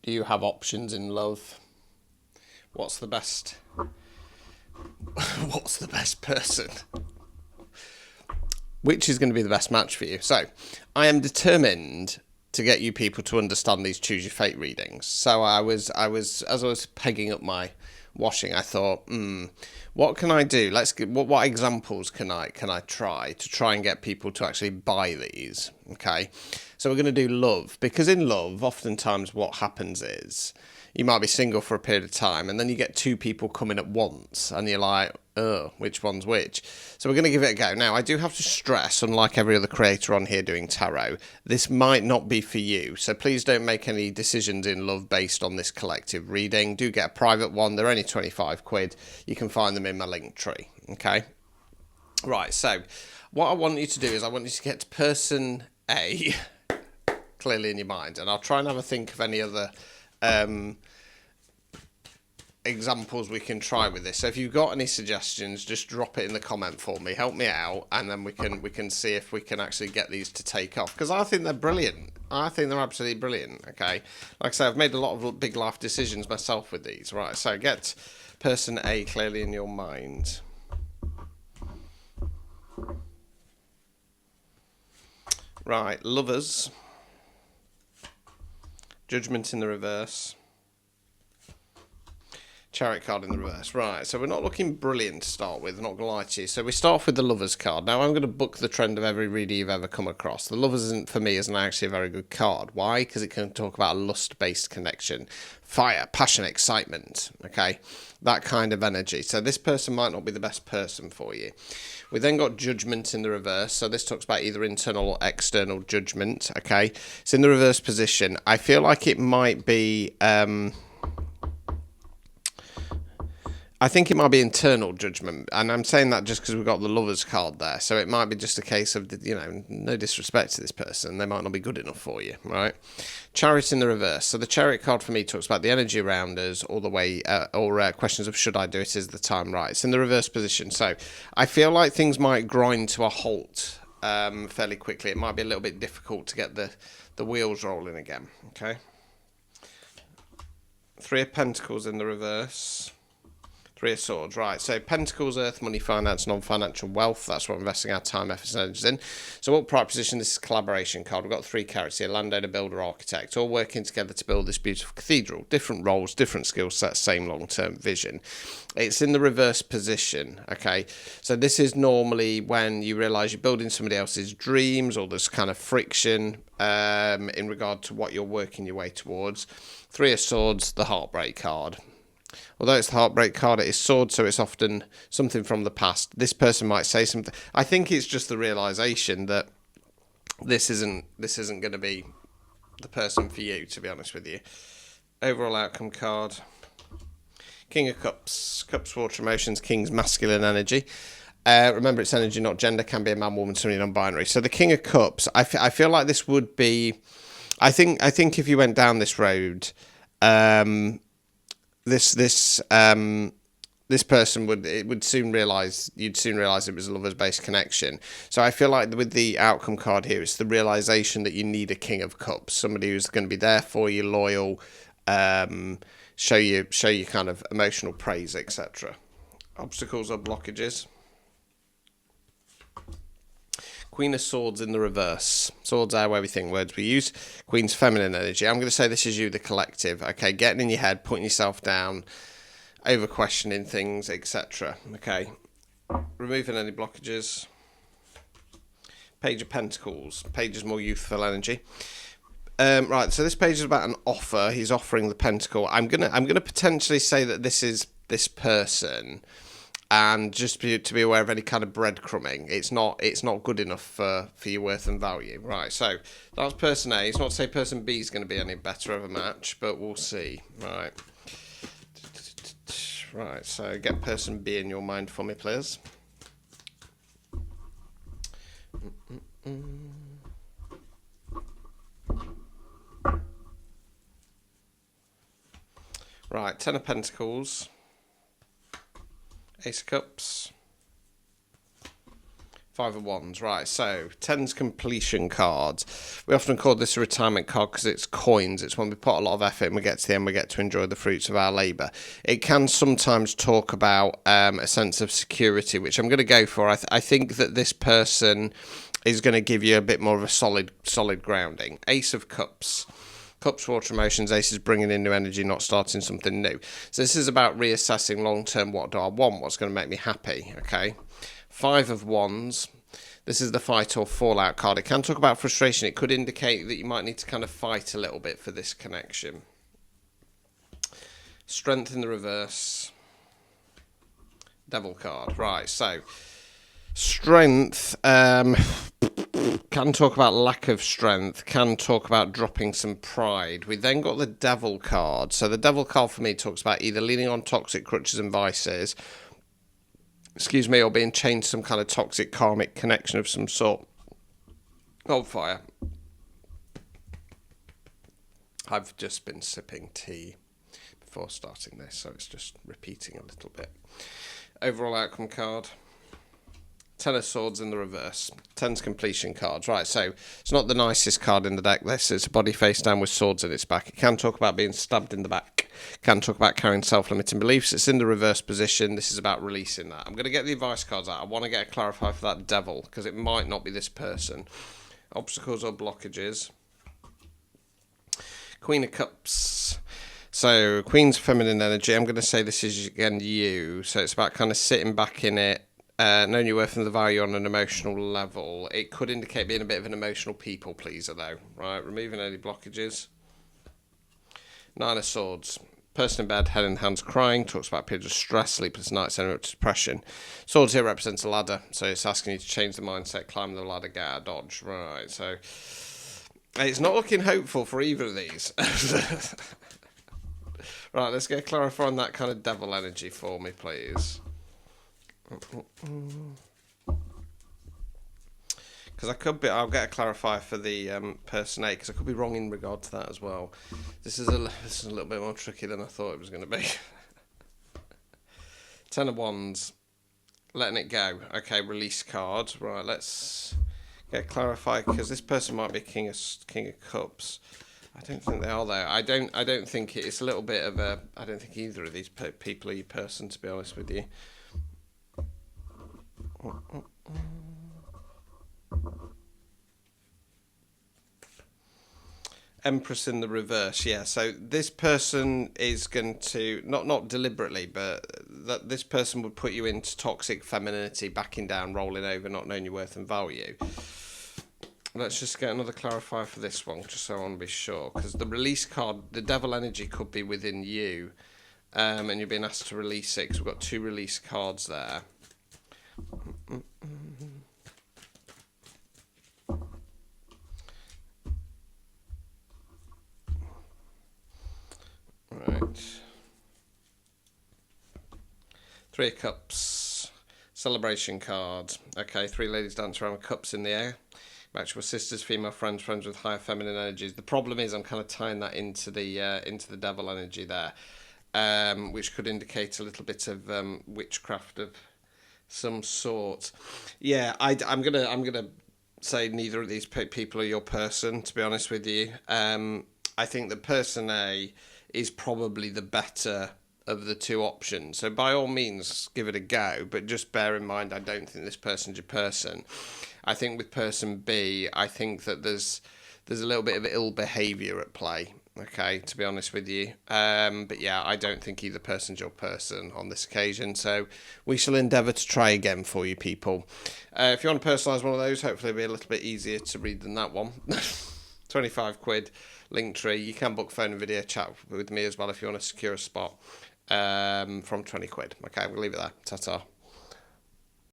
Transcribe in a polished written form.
Do you have options in love? What's the best? What's the best person? Which is going to be the best match for you? So, I am determined to get you people to understand these choose your fate readings. So as I was pegging up my washing, I thought, what can I do? What examples can I try and get people to actually buy these? Okay, so we're going to do love, because in love, oftentimes what happens is you might be single for a period of time, and then you get two people coming at once, and you're like, oh, which one's which? So we're going to give it a go. Now, I do have to stress, unlike every other creator on here doing tarot, this might not be for you. So please don't make any decisions in love based on this collective reading. Do get a private one. They're only 25 quid. You can find them in my link tree. Okay? Right, so what I want you to do is I want you to get to person A clearly in your mind, and I'll try and have a think of any other examples we can try with this. So if you've got any suggestions, just drop it in the comment for me, help me out, and then we can see if we can actually get these to take off, because I think they're brilliant. I think they're absolutely brilliant. Okay, like I say, I've made a lot of big life decisions myself with these. Right, so get person A clearly in your mind. Right, lovers, judgment in the reverse, Chariot card in the reverse. Right, so we're not looking brilliant to start with, not going to lie to you. So we start off with the Lovers card. Now, I'm going to book the trend of every reader you've ever come across. The Lovers, for me, isn't actually a very good card. Why? Because it can talk about a lust-based connection. Fire, passion, excitement, okay? That kind of energy. So this person might not be the best person for you. We then got Judgment in the reverse. So this talks about either internal or external judgment, okay? It's in the reverse position. I feel like it might be... I think it might be internal judgment, and I'm saying that just because we've got the Lovers card there, so it might be just a case of, no disrespect to this person, they might not be good enough for you, right? Chariot in the reverse. So the Chariot card for me talks about the energy around us, all the way, or questions of should I do it, is the time right? It's in the reverse position, so I feel like things might grind to a halt fairly quickly. It might be a little bit difficult to get the wheels rolling again, okay? Three of Pentacles in the reverse. Three of Swords, right. So Pentacles, Earth, money, finance, non-financial wealth. That's what we're investing our time, efforts, and energies in. So upright position, this is collaboration card. We've got three characters here, landowner, builder, architect, all working together to build this beautiful cathedral. Different roles, different skill sets, same long-term vision. It's in the reverse position, okay? So this is normally when you realise you're building somebody else's dreams, or there's kind of friction in regard to what you're working your way towards. Three of Swords, the heartbreak card. Although it's the heartbreak card, it is sword, so it's often something from the past. This person might say something. I think it's just the realisation that this isn't going to be the person for you, to be honest with you. Overall outcome card. King of Cups. Cups, water emotions. King's masculine energy. Remember, it's energy, not gender. Can be a man, woman, somebody non-binary. So the King of Cups, I feel like this would be... I think if you went down this road... This person would soon realise, you'd soon realise it was a lovers-based connection. So I feel like with the outcome card here, it's the realisation that you need a King of Cups, somebody who's going to be there for you, loyal, show you kind of emotional praise, etc. Obstacles or blockages. Queen of Swords in the reverse. Swords are where we think, words we use. Queen's feminine energy. I'm going to say this is you, the collective. Okay, getting in your head, putting yourself down, over questioning things, etc. Okay, removing any blockages. Page of Pentacles. Page is more youthful energy. Right, so this page is about an offer. He's offering the Pentacle. I'm gonna potentially say that this is this person. And just to be aware of any kind of breadcrumbing, it's not good enough for your worth and value. Right, so that's person A. It's not to say person B is going to be any better of a match, but we'll see. Right, so get person B in your mind for me, please. Right, Ten of Pentacles. Ace of Cups, Five of Wands, right, so 10's completion cards. We often call this a retirement card because it's coins. It's when we put a lot of effort and we get to the end, we get to enjoy the fruits of our labour. It can sometimes talk about a sense of security, which I'm going to go for. I think that this person is going to give you a bit more of a solid grounding. Ace of Cups. Cups, water emotions, aces bringing in new energy, not starting something new. So this is about reassessing long-term, what do I want, what's going to make me happy, okay? Five of Wands. This is the fight or fallout card. It can talk about frustration. It could indicate that you might need to kind of fight a little bit for this connection. Strength in the reverse. Devil card. Right, so strength can talk about lack of strength, can talk about dropping some pride. We then got the Devil card. So the Devil card for me talks about either leaning on toxic crutches and vices, or being chained to some kind of toxic karmic connection of some sort. Hold fire. I've just been sipping tea before starting this, so it's just repeating a little bit. Overall outcome card. 10 of Swords in the reverse. 10's completion cards. Right, so it's not the nicest card in the deck, this. It's a body face down with swords in its back. It can talk about being stabbed in the back. It can talk about carrying self-limiting beliefs. It's in the reverse position. This is about releasing that. I'm going to get the advice cards out. I want to get a clarifier for that Devil, because it might not be this person. Obstacles or blockages. Queen of Cups. So, Queen's feminine energy. I'm going to say this is, again, you. So it's about kind of sitting back in it. Knowing your worth and the value on an emotional level. It could indicate being a bit of an emotional people pleaser, though. Right, removing any blockages. 9 of Swords. Person in bed, head in hands, crying. Talks about periods of stress, sleepless nights, and depression. Swords here represents a ladder, so it's asking you to change the mindset, climb the ladder, get out of dodge. Right, so it's not looking hopeful for either of these. Right, let's get a clarifier on that kind of Devil energy for me, please. Because I'll get a clarifier for the person A, because I could be wrong in regard to that as well. This is a little bit more tricky than I thought it was going to be. 10 of Wands, letting it go. Okay, release card. Right, let's get a clarifier, because this person might be King of Cups. I don't think they are though. I don't think it's a little bit of a. I don't think either of these people are your person, to be honest with you. Empress in the reverse, yeah. So this person is going to not deliberately, but that this person would put you into toxic femininity, backing down, rolling over, not knowing your worth and value. Let's just get another clarifier for this one, just so I want to be sure, because the release card, the Devil energy could be within you, and you're being asked to release it. Because we've got 2 release cards there. Right. 3 of Cups. Celebration card. Okay, 3 ladies dance around with cups in the air. Match with sisters, female friends, friends with higher feminine energies. The problem is I'm kind of tying that into the Devil energy there, which could indicate a little bit of witchcraft of some sort. Yeah, I'm gonna say neither of these people are your person, to be honest with you. I think the person A is probably the better of the 2 options. So by all means, give it a go, but just bear in mind, I don't think this person's your person. I think with person B, I think that there's a little bit of ill behaviour at play, okay, to be honest with you. But yeah, I don't think either person's your person on this occasion, so we shall endeavour to try again for you people. If you want to personalise one of those, hopefully it'll be a little bit easier to read than that one. 25 quid, Linktree. You can book phone and video chat with me as well if you want to secure a spot from 20 quid. Okay, we'll leave it there. Ta-ta.